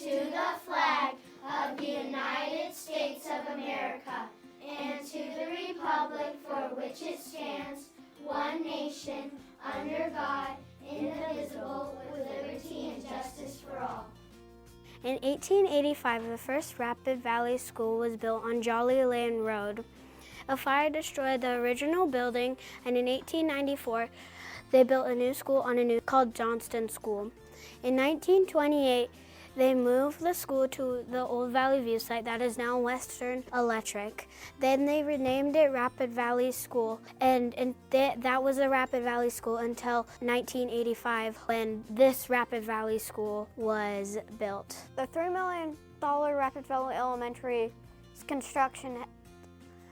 to the flag of the United States of America, and to the republic for which it stands, one nation, under God, indivisible, with liberty and justice for all. In 1885, the first Rapid Valley School was built on Jolly Lane Road. A fire destroyed the original building, and in 1894, they built a new school called Johnston School. In 1928, they moved the school to the old Valley View site that is now Western Electric. Then they renamed it Rapid Valley School, and that was a Rapid Valley School until 1985 when this Rapid Valley School was built. The $3 million Rapid Valley Elementary construction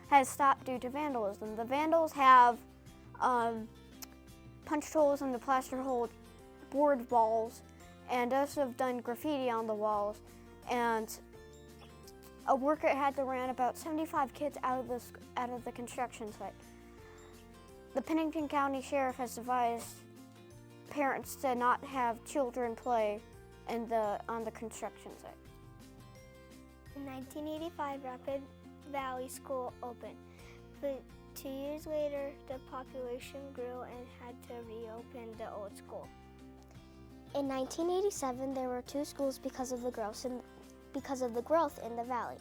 has stopped due to vandalism. The vandals have punched holes in the plaster board walls, and also have done graffiti on the walls. And a worker had to ran about 75 kids out of the construction site. The Pennington County Sheriff has advised parents to not have children play on the construction site. In 1985, Rapid Valley School opened, but 2 years later, the population grew and had to reopen the old school. In 1987, there were 2 schools because of the growth in the valley.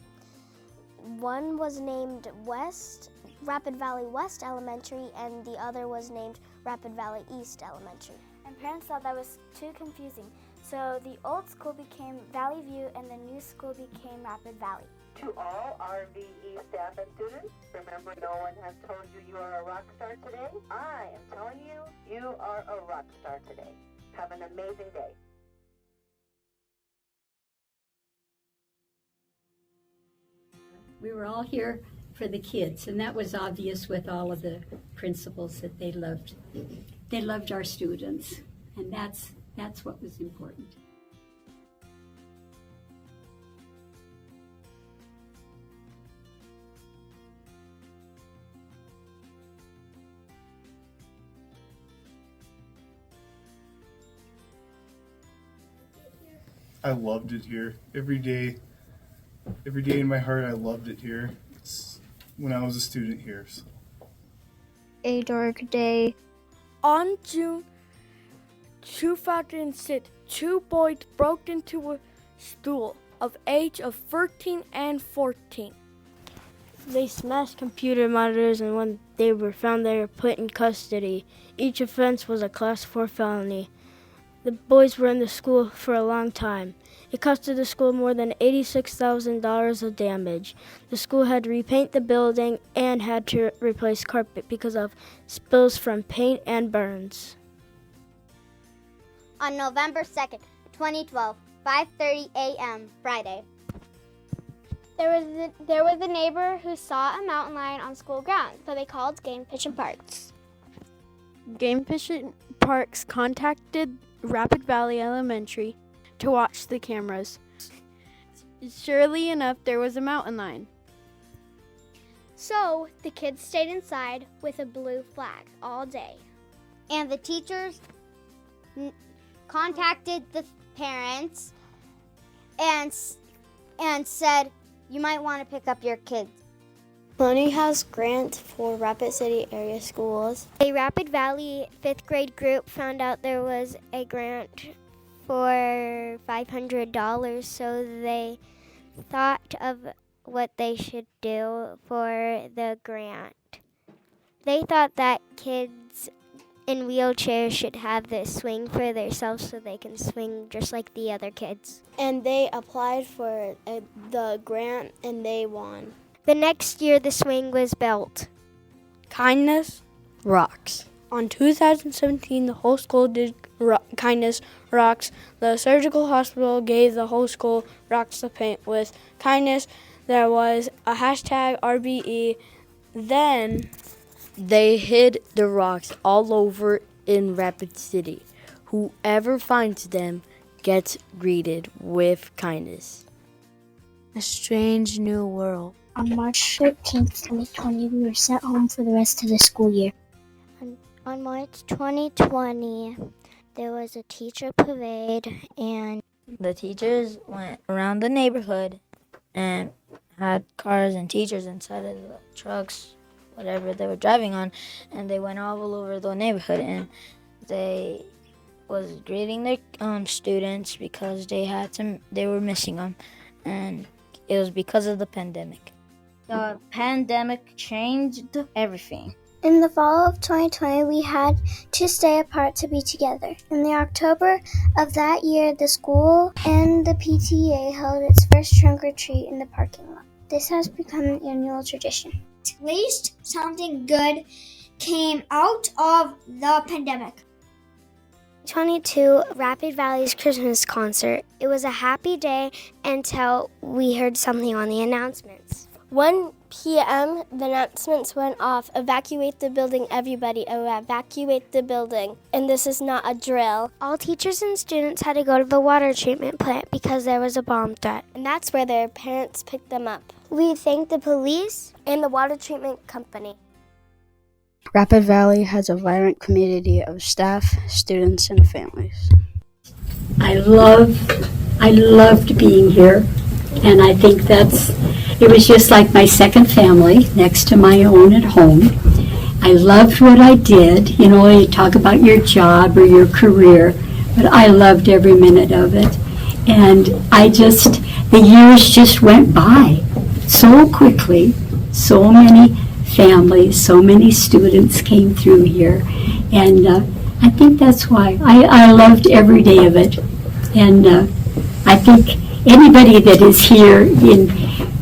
One was named Rapid Valley West Elementary, and the other was named Rapid Valley East Elementary. And parents thought that was too confusing, so the old school became Valley View and the new school became Rapid Valley. To all RVE staff and students, remember no one has told you you are a rock star today. I am telling you, you are a rock star today. Have an amazing day. We were all here for the kids, and that was obvious with all of the principals that they loved. They loved our students, and that's what was important. I loved it here. Every day in my heart, I loved it here. It's when I was a student here. So. A dark day. On June 2006, 2 boys broke into a school of age of 13 and 14. They smashed computer monitors, and when they were found, they were put in custody. Each offense was a Class 4 felony. The boys were in the school for a long time. It costed the school more than $86,000 of damage. The school had to repaint the building and had to replace carpet because of spills from paint and burns. On November 2nd, 2012, 5:30 a.m., Friday. There was a neighbor who saw a mountain lion on school grounds, so they called Game Fish and Parks. Game Fish and Parks contacted Rapid Valley Elementary to watch the cameras. Surely enough, there was a mountain lion. So the kids stayed inside with a blue flag all day. And the teachers contacted the parents and said, you might want to pick up your kids. Money House grant for Rapid City area schools. A Rapid Valley 5th grade group found out there was a grant for $500, so they thought of what they should do for the grant. They thought that kids in wheelchairs should have this swing for themselves so they can swing just like the other kids. And they applied for the grant and they won. The next year, the swing was built. Kindness rocks. On 2017, the whole school did Kindness Rocks. The surgical hospital gave the whole school rocks to paint with. Kindness, there was a hashtag RBE. Then they hid the rocks all over in Rapid City. Whoever finds them gets greeted with kindness. A strange new world. On March 13th, 2020, we were sent home for the rest of the school year. On March 2020, there was a teacher parade, and The teachers went around the neighborhood and had cars and teachers inside of the trucks, whatever they were driving on, and they went all over the neighborhood, and they was greeting their students because they were missing them, and it was because of the pandemic. The pandemic changed everything. In the fall of 2020, we had to stay apart to be together. In the October of that year, the school and the PTA held its first trunk or treat in the parking lot. This has become an annual tradition. At least something good came out of the pandemic. 22 Rapid Valley's Christmas concert. It was a happy day until we heard something on the announcements. 1 p.m., the announcements went off. Evacuate the building, everybody. Evacuate the building. And this is not a drill. All teachers and students had to go to the water treatment plant because there was a bomb threat. And that's where their parents picked them up. We thank the police and the water treatment company. Rapid Valley has a vibrant community of staff, students, and families. I loved being here, and I think it was just like my second family next to my own at home. I loved what I did. You know, you talk about your job or your career, but I loved every minute of it. And the years just went by so quickly. So many families, so many students came through here. And I think that's why I loved every day of it. And I think anybody that is here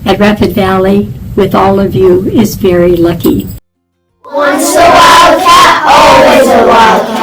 at Rapid Valley with all of you is very lucky. Once a wildcat, always a wildcat.